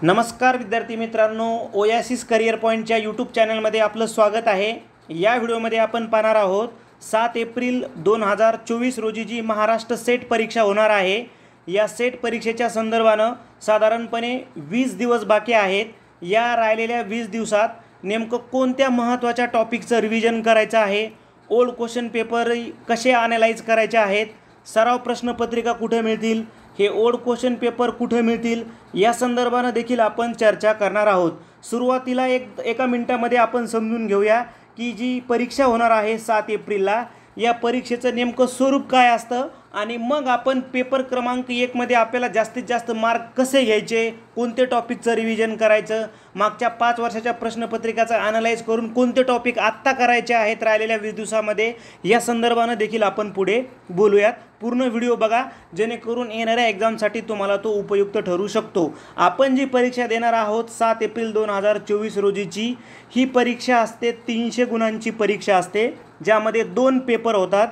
नमस्कार विद्यार्थी मित्रांनो, ओयासिस करियर पॉईंटच्या यूट्यूब चॅनलमध्ये आपलं स्वागत आहे। या व्हिडिओमध्ये आपण पाहणार आहोत 7 एप्रिल 2024 रोजी जी महाराष्ट्र सेट परीक्षा होणार आहे, या सेट परीक्षेच्या संदर्भानं साधारणपणे 20 दिवस बाकी आहेत। या राहिलेल्या 20 दिवसात नेमकं कोणत्या महत्त्वाच्या टॉपिकचं रिव्हिजन करायचं आहे, ओल्ड क्वेश्चन पेपर कसे ॲनालाइज करायचे आहेत, सराव प्रश्नपत्रिका कुठे मिळतील, हे ओल्ड क्वेश्चन पेपर कुठे मिळतील, या संदर्भानं देखील आपण चर्चा करणार आहोत। सुरुवातीला एका मिनिटामध्ये आपण समजून घेऊया की जी परीक्षा होणार आहे 7 एप्रिलला, या परीक्षेचं नेमकं स्वरूप काय असतं आणि मग आपण पेपर क्रमांक 1 मध्ये आपल्याला जास्तीत जास्त मार्क कसे घ्यायचे, कोणते टॉपिकचं रिव्हिजन करायचं, मागच्या 5 वर्षाच्या प्रश्नपत्रिकाचं ॲनालाइज करून कोणते टॉपिक आत्ता करायचे आहेत राहिलेल्या 20 दिवसामध्ये, या संदर्भानं देखील आपण पुढे बोलूयात। पूर्ण व्हिडिओ बघा जेणेकरून येणाऱ्या एक्झामसाठी तुम्हाला तो उपयुक्त ठरू शकतो। आपण जी परीक्षा देणार आहोत 7 एप्रिल 2024 रोजीची, ही परीक्षा असते 300 गुणांची परीक्षा असते, ज्यामध्ये 2 पेपर होतात।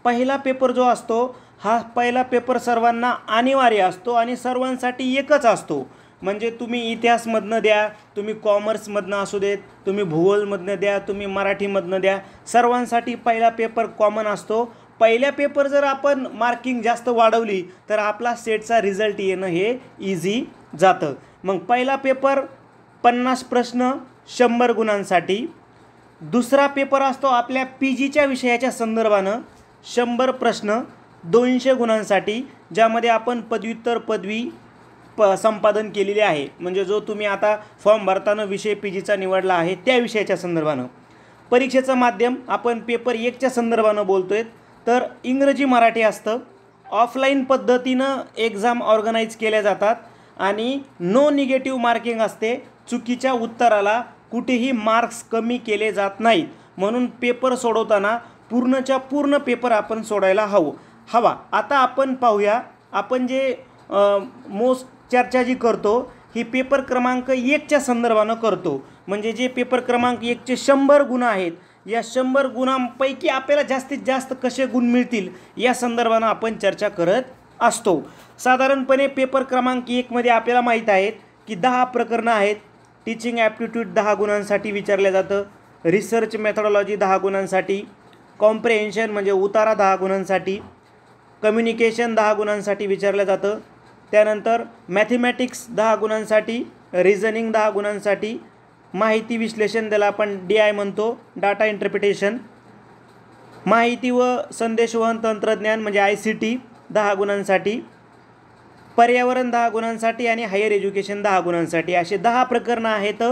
पहिला पेपर जो असतो हा पहिला पेपर सर्वांना अनिवार्य असतो आणि सर्वांसाठी एकच असतो। म्हणजे तुम्ही इतिहासमधनं द्या, तुम्ही कॉमर्समधनं असू देत, तुम्ही भूगोलमधनं द्या, तुम्ही मराठीमधनं द्या, सर्वांसाठी पहिला पेपर कॉमन असतो। पहिल्या पेपर जर आपण मार्किंग जास्त वाढवली तर आपला सेटचा रिझल्ट येणं हे इझी जातं। मग पहिला पेपर 50 प्रश्न 100 गुणांसाठी, दुसरा पेपर असतो आपल्या PGच्या विषयाच्या संदर्भानं 100 प्रश्न 200 गुणांसाठी, ज्यामध्ये आपण पदव्युत्तर पदवी संपादन केलेले आहे। म्हणजे जो तुम्ही आता फॉर्म भरताना विषय PGचा निवडला आहे त्या विषयाच्या संदर्भानं। परीक्षेचं माध्यम आपण पेपर 1च्या संदर्भानं बोलतोय, तर इंग्रजी मराठी असतं। ऑफलाईन पद्धतीनं एक्झाम ऑर्गनाईज केल्या जातात आणि नो निगेटिव्ह मार्किंग असते, चुकीच्या उत्तराला कुठेही मार्क्स कमी केले जात नाहीत। म्हणून पेपर सोडवताना पूर्णच्या पूर्ण पेपर आपण सोडायला हवा। आता आपण पाहूया, आपण जे मोस्ट चर्चा जी करतो ही पेपर क्रमांक 1च्या संदर्भानं करतो। म्हणजे जे पेपर क्रमांक 1चे 100 गुण आहेत, या 100 गुणांपैकी आपल्याला जास्तीत जास्त कसे गुण मिळतील या संदर्भानं आपण चर्चा करत असतो। साधारणपणे पेपर क्रमांक 1 मध्ये आपल्याला माहीत आहे की 10 प्रकरणं आहेत। टीचिंग ॲप्टिट्यूड 10 गुणांसाठी विचारलं जातं, रिसर्च मेथॉडॉलॉजी 10 गुणांसाठी, कॉम्प्रेहेन्शन म्हणजे उतारा 10 गुणांसाठी, कम्युनिकेशन 10 गुणांसाठी विचारलं जातं, त्यानंतर मॅथमॅटिक्स 10 गुणांसाठी, रिझनिंग 10 गुणांसाठी, माहिती विश्लेषण त्याला आपण DI म्हणतो, डाटा इंटरप्रिटेशन, माहिती व संदेशवहन तंत्रज्ञान म्हणजे ICT 10 गुणांसाठी, पर्यावरण 10 गुणांसाठी आणि हायर एज्युकेशन 10 गुणांसाठी, असे 10 प्रकरणं आहेत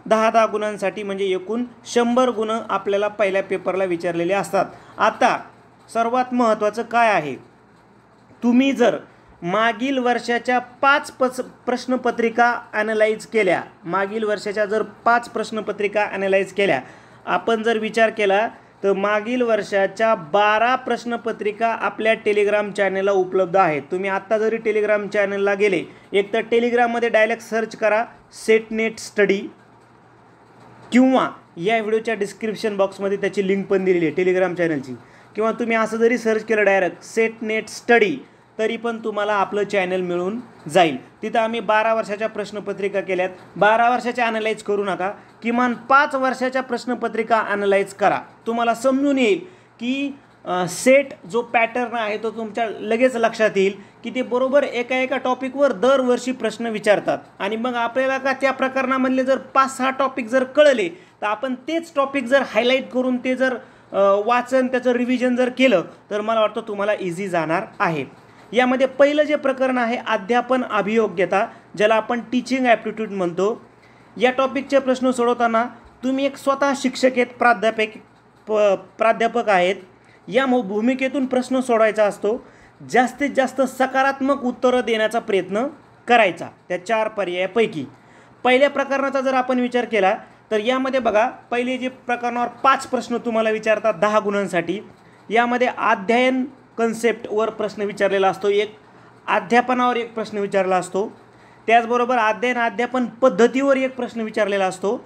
10-10 गुणांसाठी। म्हणजे एकूण 100 गुण आपल्याला पहिल्या पेपरला विचारलेले असतात। आता सर्वात महत्त्वाचं काय आहे, तुम्ही जर मागील वर्षाच्या 5 प्रश्नपत्रिका ॲनालाइज केल्या, मागील वर्षाच्या जर 5 प्रश्नपत्रिका ॲनालाइज केल्या, आपण जर विचार केला तर मागील वर्षाच्या 12 प्रश्नपत्रिका आपल्या टेलिग्राम चॅनलला उपलब्ध आहेत। तुम्ही आत्ता जरी टेलिग्राम चॅनलला गेले, एक तर टेलिग्राममध्ये डायरेक्ट सर्च करा सेट नेट स्टडी, किंवा या व्हिडिओच्या डिस्क्रिप्शन बॉक्समध्ये त्याची लिंक पण दिलेली आहे टेलिग्राम चॅनलची, किंवा तुम्ही असं जरी सर्च केलं डायरेक्ट सेट नेट स्टडी तरी पण तुम्हाला आपलं चॅनल मिळून जाईल। तिथं आम्ही 12 वर्षाच्या प्रश्नपत्रिका केल्यात। 12 वर्षाच्या ॲनालाइज करू नका, किमान 5 वर्षाच्या प्रश्नपत्रिका ॲनालाइज करा, तुम्हाला समजून येईल की सेट जो पॅटर्न आहे तो तुमच्या लगेच लक्षात येईल की ते बरोबर एका टॉपिकवर दरवर्षी प्रश्न विचारतात। आणि मग आपल्याला का त्या प्रकरणामधले जर 5-6 टॉपिक जर कळले तर आपण तेच टॉपिक जर हायलाईट करून ते जर वाचन त्याचं रिव्हिजन जर केलं तर मला वाटतं तुम्हाला इझी जाणार आहे। यामध्ये पहिलं जे प्रकरण आहे अध्यापन अभियोग्यता, ज्याला आपण टीचिंग ॲप्टिट्यूड म्हणतो। या टॉपिकचे प्रश्न सोडवताना तुम्ही एक स्वतः शिक्षक आहेत, प्राध्यापक आहेत, या भूमिकेतून प्रश्न सोडवायचा असतो। जास्तीत जास्त सकारात्मक उत्तरं देण्याचा प्रयत्न करायचा त्या 4 पर्यायापैकी। पहिल्या प्रकरणाचा जर आपण विचार केला तर यामध्ये बघा, पहिले जे प्रकरणावर 5 प्रश्न तुम्हाला विचारतात 10 गुणांसाठी, यामध्ये अध्ययन कन्सेप्टवर प्रश्न विचारलेला असतो, एक अध्यापनावर एक प्रश्न विचारला असतो, त्याचबरोबर अध्यापन पद्धतीवर एक प्रश्न विचारलेला असतो,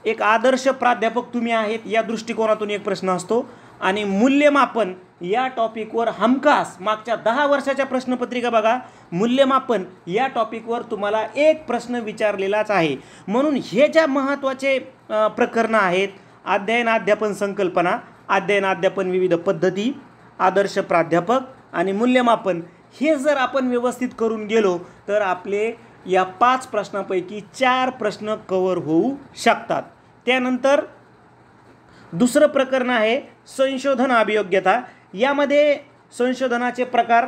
एक आदर्श प्राध्यापक तुम्ही आहेत या दृष्टिकोनातून एक प्रश्न असतो, आणि मूल्यमापन या टॉपिकवर हमखास मागच्या 10 वर्षाच्या प्रश्नपत्रिका बघा, मूल्यमापन या टॉपिकवर तुम्हाला एक प्रश्न विचारलेलाच आहे. म्हणून हे ज्या महत्त्वाचे प्रकरणं आहेत, अध्ययन अध्यापन संकल्पना, अध्ययन अध्यापन विविध पद्धती, आदर्श प्राध्यापक आणि मूल्यमापन, हे जर आपण व्यवस्थित करून गेलो तर आपले या 5 प्रश्नांपैकी 4 प्रश्न कव्हर होऊ शकतात. त्यानंतर दुसरं प्रकरण आहे संशोधन अभियोग्यता. यामध्ये संशोधनाचे प्रकार,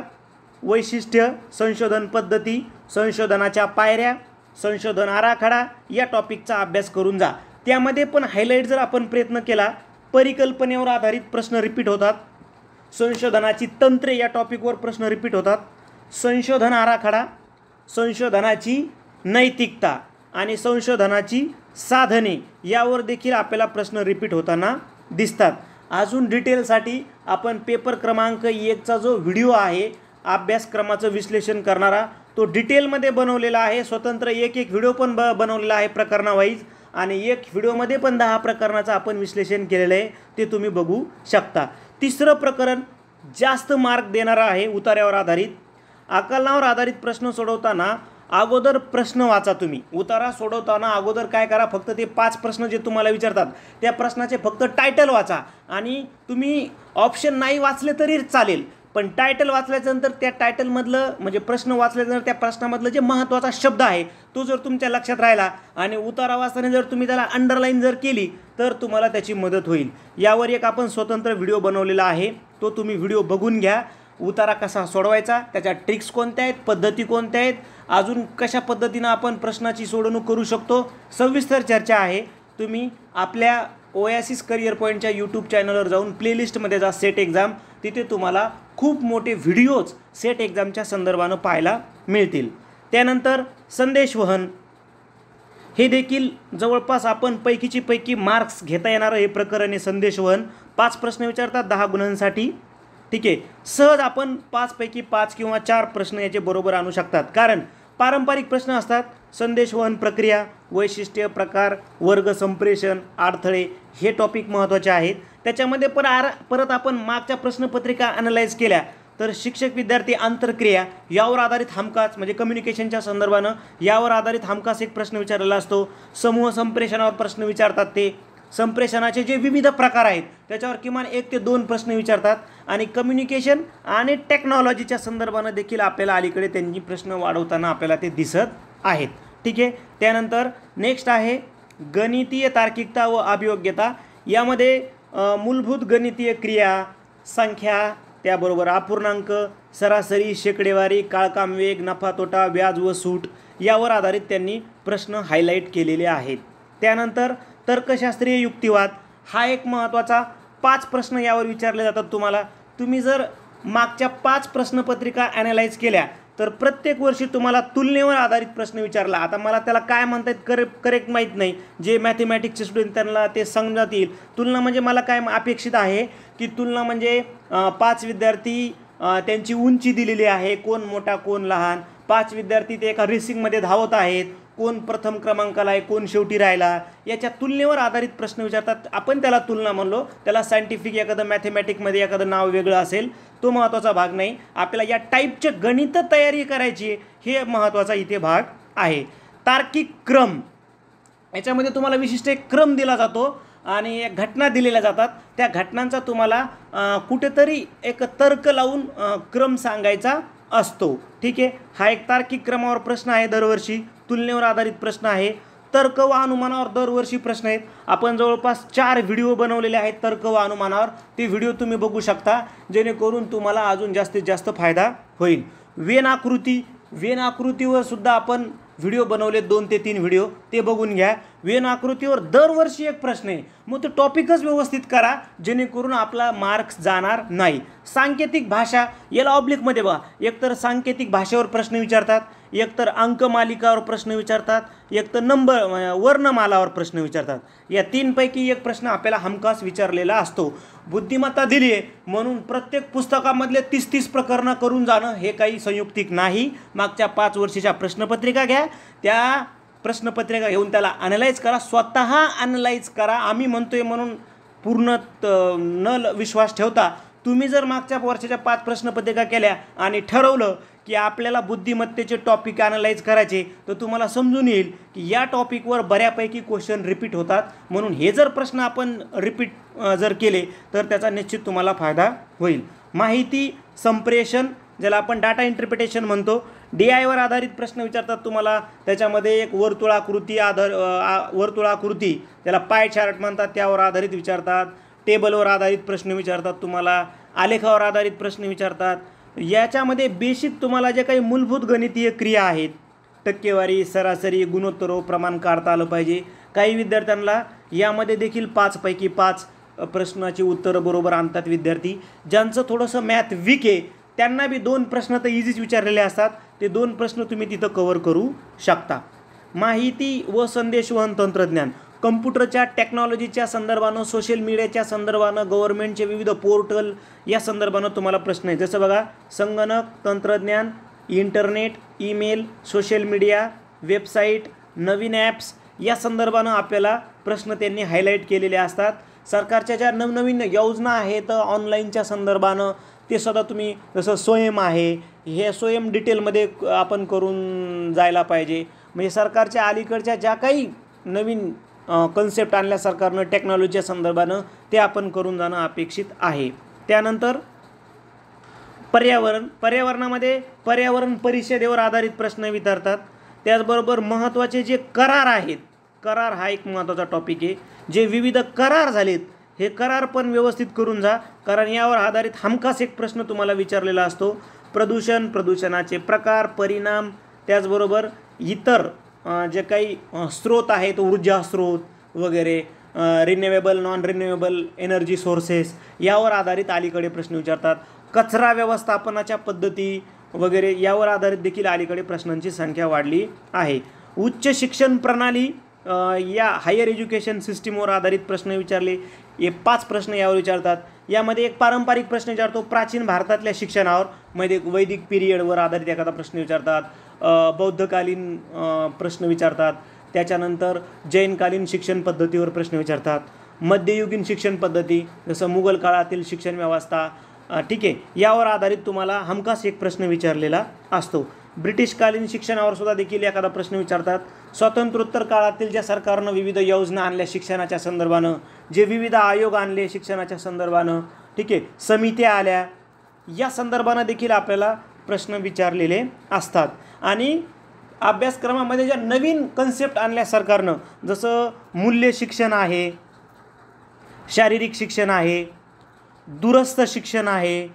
वैशिष्ट्य, संशोधन पद्धती, संशोधनाच्या पायऱ्या, संशोधन आराखडा या टॉपिकचा अभ्यास करून जा. त्यामध्ये पण हायलाईट जर आपण प्रयत्न केला, परिकल्पनेवर आधारित प्रश्न रिपीट होतात, संशोधनाची तंत्रे या टॉपिकवर प्रश्न रिपीट होतात, संशोधन आराखडा, संशोधनाची नैतिकता आणि संशोधनाची साधने यावर देखील आपल्याला प्रश्न रिपीट होताना दिसतात. अजून डिटेलसाठी आपण पेपर क्रमांक 1चा जो व्हिडिओ आहे अभ्यासक्रमाचं विश्लेषण करणारा, तो डिटेलमध्ये बनवलेला आहे. स्वतंत्र एक व्हिडिओ पण बनवलेला आहे प्रकरणावाईज, आणि एक व्हिडिओमध्ये पण 10 प्रकरणाचं आपण विश्लेषण केलेलं आहे, ते तुम्ही बघू शकता. तिसरं प्रकरण जास्त मार्क देणारं आहे, उतार्यावर आधारित. आकलनावर आधारित प्रश्न सोडवताना अगोदर प्रश्न वाचा. तुम्ही उतारा सोडवताना अगोदर काय करा, फक्त ते 5 प्रश्न जे तुम्हाला विचारतात त्या प्रश्नाचे फक्त टायटल वाचा. आणि तुम्ही ऑप्शन नाही वाचले तरी चालेल, पण टायटल वाचल्यानंतर त्या टायटलमधलं म्हणजे प्रश्न वाचल्यानंतर त्या प्रश्नामधलं जे महत्त्वाचा शब्द आहे तो जर तुमच्या लक्षात राहिला आणि उतारा वाचताना जर तुम्ही त्याला अंडरलाईन जर केली तर तुम्हाला त्याची मदत होईल. यावर एक आपण स्वतंत्र व्हिडिओ बनवलेला आहे, तो तुम्ही व्हिडिओ बघून घ्या. उतारा कसा सोडवायचा, त्याच्या ट्रिक्स कोणत्या आहेत, पद्धती कोणत्या आहेत, अजून कशा पद्धतीनं आपण प्रश्नाची सोडवणूक करू शकतो, सविस्तर चर्चा आहे. तुम्ही आपल्या ओएसिस करिअर पॉईंटच्या यूट्यूब चॅनलवर जाऊन प्लेलिस्टमध्ये जा, सेट एक्झाम, तिथे तुम्हाला खूप मोठे व्हिडिओज सेट एक्झामच्या संदर्भानं पाहायला मिळतील. त्यानंतर संदेशवहन, हे देखील जवळपास आपण पैकीची पैकी मार्क्स घेता येणारं हे प्रकरण आहे. संदेशवहन 5 प्रश्न विचारतात 10 गुणांसाठी. ठीक आहे, सहज आपण 5 पैकी 5 किंवा 4 प्रश्न याचे बरोबर आणू शकतात, कारण पारंपरिक प्रश्न असतात. संदेशवहन प्रक्रिया, वैशिष्ट्य, प्रकार, वर्ग संप्रेषण, अडथळे हे टॉपिक महत्त्वाचे आहेत. त्याच्यामध्ये परत आपण मागच्या प्रश्नपत्रिका अनालाइज केल्या तर शिक्षक विद्यार्थी आंतरक्रिया यावर आधारित हमखास, म्हणजे कम्युनिकेशनच्या संदर्भानं यावर आधारित हमखास एक प्रश्न विचारलेला असतो. समूह संप्रेषणावर प्रश्न विचारतात, ते संप्रेषणाचे जे विविध प्रकार आहेत त्याच्यावर किमान 1 ते 2 प्रश्न विचारतात. आणि कम्युनिकेशन आणि टेक्नॉलॉजीच्या संदर्भानं देखील आपल्याला अलीकडे त्यांनी प्रश्न वाढवताना आपल्याला ते दिसत आहेत. ठीक आहे, त्यानंतर नेक्स्ट आहे गणितीय तार्किकता व अभियोग्यता. यामध्ये मूलभूत गणितीय क्रिया, संख्या, त्याबरोबर अपूर्णांक, सरासरी, शेकडेवारी, काळकाम वेग, नफा तोटा, व्याज व सूट यावर आधारित त्यांनी प्रश्न हायलाईट केलेले आहेत. त्यानंतर तर्कशास्त्रीय युक्तिवाद हा एक महत्त्वाचा 5 प्रश्न यावर विचारले जातात तुम्हाला. तुम्ही जर मागच्या 5 प्रश्नपत्रिका ॲनालाइज केल्या तर प्रत्येक वर्षी तुम्हाला तुलनेवर आधारित प्रश्न विचारला. आता मला त्याला काय म्हणतात करेक्ट माहीत नाही, जे मॅथमॅटिक्सचे स्टुडंट त्यांना ते समजत येईल. तुलना म्हणजे मला काय अपेक्षित आहे की तुलना म्हणजे 5 विद्यार्थी त्यांची उंची दिलेली आहे, कोण मोठा कोण लहान, 5 विद्यार्थी ते एका रेसिंगमध्ये धावत आहेत, कोण प्रथम क्रमांकाला आहे, कोण शेवटी राहिला, याच्या तुलनेवर आधारित प्रश्न विचारतात. आपण त्याला तुलना म्हणलो, त्याला सायंटिफिक एखादं मॅथमॅटिकमध्ये एखादं नाव वेगळं असेल, तो महत्त्वाचा भाग नाही. आपल्याला या टाईपचे गणित तयारी करायची, हे महत्त्वाचा इथे भाग आहे. तार्किक क्रम, याच्यामध्ये तुम्हाला विशिष्ट एक क्रम दिला जातो आणि एक घटना दिलेल्या जातात. त्या घटनांचा तुम्हाला कुठेतरी एक तर्क लावून क्रम सांगायचा असतो. ठीक आहे, हा एक तार्किक क्रमावर प्रश्न आहे दरवर्षी. तुलनेवर आधारित प्रश्न आहे. तर्क व अनुमानावर दरवर्षी प्रश्न आहेत. आपण जवळपास 4 व्हिडिओ बनवलेले आहेत तर्क व अनुमानावर, ते व्हिडिओ तुम्ही बघू शकता, जेणेकरून तुम्हाला अजून जास्तीत जास्त फायदा होईल. वेन आकृतीवर सुद्धा आपण व्हिडिओ बनवले 2 ते 3 व्हिडिओ, ते बघून घ्या. वेन आकृतीवर दरवर्षी एक प्रश्न आहे, मग तो टॉपिकच व्यवस्थित करा जेणेकरून आपला मार्क्स जाणार नाही. सांकेतिक भाषा, याला ऑब्लिकमध्ये बघा, एकतर सांकेतिक भाषेवर प्रश्न विचारतात, एकतर अंकमालिकावर प्रश्न विचारतात, एकतर वर्णमालावर प्रश्न विचारतात. या 3 पैकी एक प्रश्न आपल्याला हमखास विचारलेला असतो. बुद्धिमत्ता दिली आहे म्हणून प्रत्येक पुस्तकामधले 30-30 प्रकरणं करून जाणं हे काही संयुक्तिक नाही. मागच्या 5 वर्षाच्या प्रश्नपत्रिका घ्या, त्या प्रश्नपत्रिका घेऊन त्याला ॲनालाइज करा, स्वतः ॲनालाइज करा. आम्ही म्हणतोय म्हणून पूर्ण न विश्वास ठेवता तुम्ही जर मागच्या वर्षाच्या 5 प्रश्नपत्रिका केल्या आणि ठरवलं की आपल्याला बुद्धिमत्तेचे टॉपिक ॲनालाइज करायचे, तर तुम्हाला समजून येईल की या टॉपिकवर बऱ्यापैकी क्वेश्चन रिपीट होतात. म्हणून हे जर प्रश्न आपण रिपीट जर केले तर त्याचा निश्चित तुम्हाला फायदा होईल. माहिती संप्रेषण, ज्याला आपण डाटा इंटरप्रिटेशन म्हणतो, DI वर आधारित प्रश्न विचारतात तुम्हाला. त्याच्यामध्ये एक वर्तुळाकृती ज्याला पाय चार्ट म्हणतात त्यावर आधारित विचारतात. टेबलवर आधारित प्रश्न विचारतात तुम्हाला. आलेखावर आधारित प्रश्न विचारतात. याच्यामध्ये बेसिक तुम्हाला जे काही मूलभूत गणितीय क्रिया आहेत, टक्केवारी, सरासरी, गुणोत्तर, प्रमाण काढता आलं पाहिजे. काही विद्यार्थ्यांना यामध्ये देखील 5 पैकी 5 प्रश्नाची उत्तरं बरोबर आणतात विद्यार्थी. ज्यांचं थोडंसं मॅथ वीक आहे त्यांना बी 2 प्रश्न तर इझीच विचारलेले असतात. ते 2 प्रश्न तुम्ही तिथं कव्हर करू शकता. माहिती व संदेशवहन तंत्रज्ञान, कम्प्युटरच्या टेक्नॉलॉजीच्या संदर्भानं, सोशल मीडियाच्या संदर्भानं, गव्हर्नमेंटचे विविध पोर्टल या संदर्भानं तुम्हाला प्रश्न आहे. जसं बघा, संगणक तंत्रज्ञान, internet, email, social media, website, नवीन ॲप्स या संदर्भानं आपल्याला प्रश्न त्यांनी हायलाईट केलेले असतात. सरकारच्या ज्या नवनवीन योजना आहेत ऑनलाईनच्या संदर्भानं ते सुद्धा तुम्ही, जसं स्वयं आहे, हे स्वयं डिटेलमध्ये आपण करून जायला पाहिजे. म्हणजे सरकारच्या अलीकडच्या ज्या काही नवीन कन्सेप्ट आणल्या सरकारनं टेक्नॉलॉजीच्या संदर्भानं ते आपण करून जाणं अपेक्षित आहे. त्यानंतर पर्यावरणामध्ये पर्यावरण परिषदेवर आधारित प्रश्न विचारतात. त्याचबरोबर महत्त्वाचे जे करार आहेत, करार हा एक महत्त्वाचा टॉपिक आहे. जे विविध करार झालेत हे करार पण व्यवस्थित करून जा, कारण यावर आधारित हमखास एक प्रश्न तुम्हाला विचारलेला असतो. प्रदूषण, प्रदूषणाचे प्रकार, परिणाम, त्याचबरोबर इतर जे काही स्रोत आहेत, ऊर्जा स्रोत वगैरे, renewable, non renewable energy sources यावर आधारित अलीकडे प्रश्न विचारतात. कचरा व्यवस्थापनाच्या पद्धती वगैरे यावर आधारित देखील अलीकडे प्रश्नांची संख्या वाढली आहे. उच्च शिक्षण प्रणाली या हायर एज्युकेशन सिस्टीमवर आधारित प्रश्न विचारले. हे 5 प्रश्न यावर विचारतात. यामध्ये एक पारंपरिक प्रश्न विचारतो प्राचीन भारतातल्या शिक्षणावर, मध्ये वैदिक पिरियडवर आधारित एखादा प्रश्न विचारतात. बौद्धकालीन प्रश्न विचारतात. त्याच्यानंतर जैनकालीन शिक्षण पद्धतीवर प्रश्न विचारतात. मध्ययुगीन शिक्षण पद्धती, जसं मुघल काळातील शिक्षण व्यवस्था, ठीक आहे, यावर आधारित तुम्हाला हमखास एक प्रश्न विचारलेला असतो. ब्रिटिशकालीन शिक्षणावर सुद्धा देखील एखादा प्रश्न विचारतात. स्वातंत्र्योत्तर काळातील ज्या सरकारनं विविध योजना आणल्या शिक्षणाच्या संदर्भानं, जे विविध आयोग आणले शिक्षणाच्या संदर्भानं, ठीक आहे, समित्या आल्या, या संदर्भानं देखील आपल्याला प्रश्न विचारलेले असतात. आणि अभ्यासक्रमामध्ये ज्या नवीन कन्सेप्ट आणल्या सरकारनं, जसं मूल्य शिक्षण आहे, शारीरिक शिक्षण आहे, दूरस्थ शिक्षण आहे,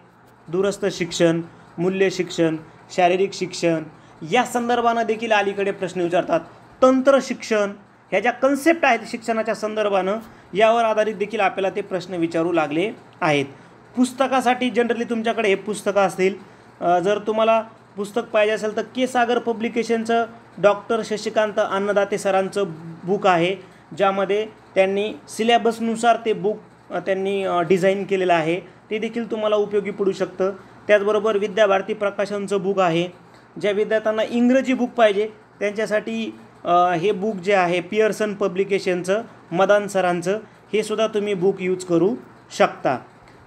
दूरस्थ शिक्षण, मूल्य शिक्षण, शारीरिक शिक्षण या संदर्भानं देखील अलीकडे प्रश्न विचारतात. तंत्र शिक्षण, ह्या ज्या कन्सेप्ट आहेत शिक्षणाच्या संदर्भानं यावर आधारित देखील आपल्याला ते प्रश्न विचारू लागले आहेत. पुस्तकासाठी जनरली तुमच्याकडे हे पुस्तकं असतील. जर तुम्हाला पुस्तक पाहिजे असेल तर के सागर पब्लिकेशनचं डॉक्टर शशिकांत अन्नदाते सरांचं बुक आहे, ज्यामध्ये त्यांनी सिलेबसनुसार ते बुक त्यांनी डिझाईन केलेलं आहे. ते देखील तुम्हाला उपयोगी पडू शकतं. त्याचबरोबर विद्याभारती प्रकाशनचं बुक आहे. ज्या विद्यार्थ्यांना इंग्रजी बुक पाहिजे त्यांच्यासाठी हे बुक जे आहे पियर्सन पब्लिकेशनचं, मदान सरांचं, हे सुद्धा तुम्ही बुक यूज करू शकता.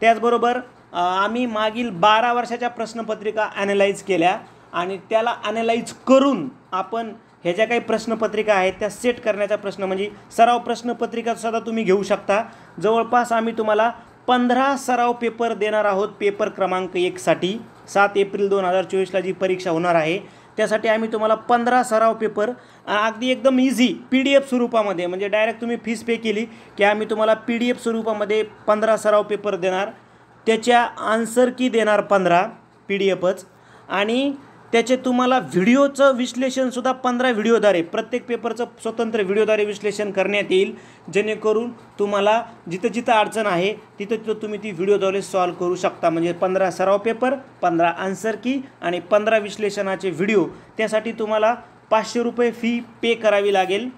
त्याचबरोबर आम्ही मागील 12 वर्षाच्या प्रश्नपत्रिका ॲनालाइज केल्या आणि त्याला ॲनालाइज करून आपण ह्या ज्या काही प्रश्नपत्रिका आहेत त्या सेट करण्याचा प्रश्न म्हणजे सराव प्रश्नपत्रिका सुद्धा तुम्ही घेऊ शकता. जवळपास आम्ही तुम्हाला 15 सराव पेपर देणार आहोत. पेपर क्रमांक 1 साठी 7 एप्रिल 2024ला जी परीक्षा होणार आहे त्यासाठी आम्ही तुम्हाला 15 सराव पेपर अगदी एकदम इझी PDF स्वरूपामध्ये, म्हणजे डायरेक्ट तुम्ही फीस पे केली की आम्ही तुम्हाला PDF स्वरूपामध्ये 15 सराव पेपर देणार. त्याच्या आन्सर की देणार 15 PDFच, आणि त्याचे तुम्हाला व्हिडिओचं विश्लेषणसुद्धा 15 व्हिडिओद्वारे, प्रत्येक पेपरचं स्वतंत्र व्हिडिओद्वारे विश्लेषण करण्यात येईल, जेणेकरून तुम्हाला जिथं जिथं अडचण आहे तिथं तिथं तुम्ही ती व्हिडिओद्वारे सॉल्व करू शकता. म्हणजे 15 सराव पेपर, 15 आन्सर की आणि 15 विश्लेषणाचे व्हिडिओ. त्यासाठी तुम्हाला 500 रुपये फी पे करावी लागेल.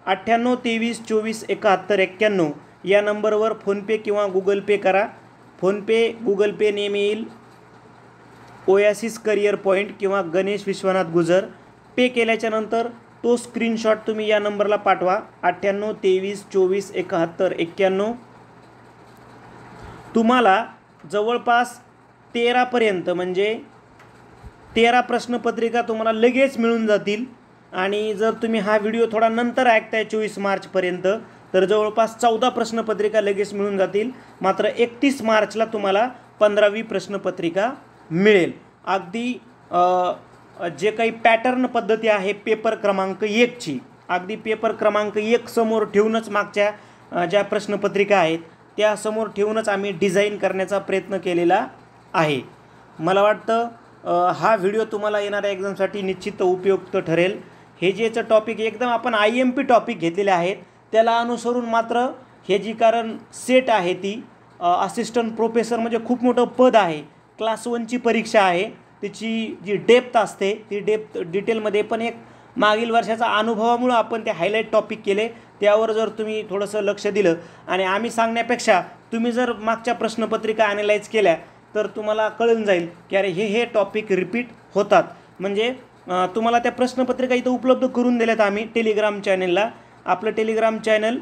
98 23 24 71 91 या नंबरवर फोनपे किंवा गुगल पे करा. फोनपे गुगल पे नेहमी येईल ओयासिस करिअर पॉईंट किंवा गणेश विश्वनाथ गुजर. पे केल्याच्या नंतर तो स्क्रीनशॉट तुम्ही या नंबरला पाठवा 98 23 24 71 91. तुम्हाला जवळपास 13पर्यंत म्हणजे 13 प्रश्नपत्रिका तुम्हाला लगेच मिळून जातील। आणि जर तुम्ही हा व्हिडिओ थोडा नंतर ऐकताय 24 मार्चपर्यंत तर जवळपास 14 प्रश्नपत्रिका लगेच मिळून जातील। मात्र 31 मार्चला तुम्हाला 15वी प्रश्नपत्रिका मिळेल। अगदी जे काही पॅटर्न पद्धती आहे पेपर क्रमांक 1ची, अगदी पेपर क्रमांक 1 समोर ठेवूनच मागच्या ज्या प्रश्नपत्रिका आहेत त्या समोर ठेवूनच आम्ही डिझाईन करण्याचा प्रयत्न केलेला आहे। मला वाटतं हा व्हिडिओ तुम्हाला येणाऱ्या एक्झामसाठी निश्चित उपयुक्त ठरेल। हे जेचं टॉपिक एकदम आपण IMP टॉपिक घेतलेले आहेत त्याला अनुसरून मात्र हे जी कारण सेट आहे ती असिस्टंट प्रोफेसर म्हणजे खूप मोठं पद आहे, क्लास 1ची परीक्षा आहे, त्याची जी डेप्थ असते ती डेप्थ डिटेलमध्ये पण एक मागील वर्षाचा अनुभवामुळे आपण ते हायलाईट टॉपिक केले। त्यावर जर तुम्ही थोडंसं लक्ष दिलं आणि आम्ही सांगण्यापेक्षा तुम्ही जर मागच्या प्रश्नपत्रिका ॲनालाइज केल्या तर तुम्हाला कळून जाईल की अरे हे टॉपिक रिपीट होतात। म्हणजे तुम्हाला त्या प्रश्नपत्रिका इथं उपलब्ध करून दिल्यात आम्ही टेलिग्राम चॅनलला। आपलं टेलिग्राम चॅनल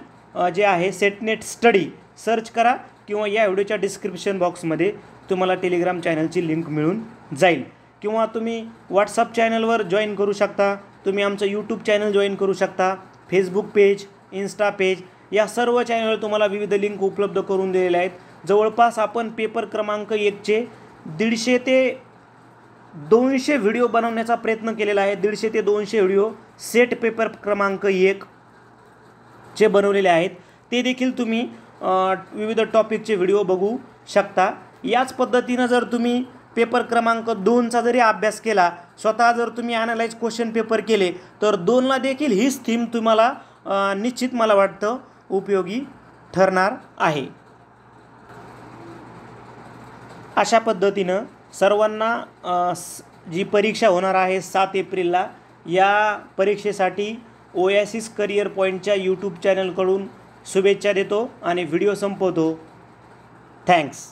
जे आहे सेटनेट स्टडी सर्च करा किंवा या व्हिडिओच्या डिस्क्रिप्शन बॉक्समध्ये तुम्हाला टेलिग्राम चॅनलची लिंक मिळून जाईल। किंवा तुम्ही व्हॉट्सअप चॅनलवर जॉईन करू शकता, तुम्ही आमचं यूट्यूब चॅनल जॉईन करू शकता, फेसबुक पेज, इन्स्टा पेज, या सर्व चॅनलवर तुम्हाला विविध लिंक उपलब्ध करून दिलेल्या आहेत। जवळपास आपण पेपर क्रमांक 1चे 150 ते 200 व्हिडिओ बनवण्याचा प्रयत्न केलेला आहे। 150 ते 200 व्हिडिओ सेट पेपर क्रमांक 1चे बनवलेले आहेत। ते देखील तुम्ही विविध टॉपिकचे व्हिडिओ बघू शकता। याच पद्धतीनं जर तुम्ही पेपर क्रमांक 2चा जरी अभ्यास केला, स्वतः जर तुम्ही ॲनालाइज क्वेश्चन पेपर केले तर 2ला देखील हीच थीम तुम्हाला निश्चित मला वाटतं उपयोगी ठरणार आहे। अशा पद्धतीनं सर्वांना जी परीक्षा होणार आहे 7 एप्रिलला या परीक्षेसाठी ओएसिस करियर पॉईंटच्या यूट्यूब चॅनलकडून शुभेच्छा देतो आणि व्हिडिओ संपवतो। थँक्स।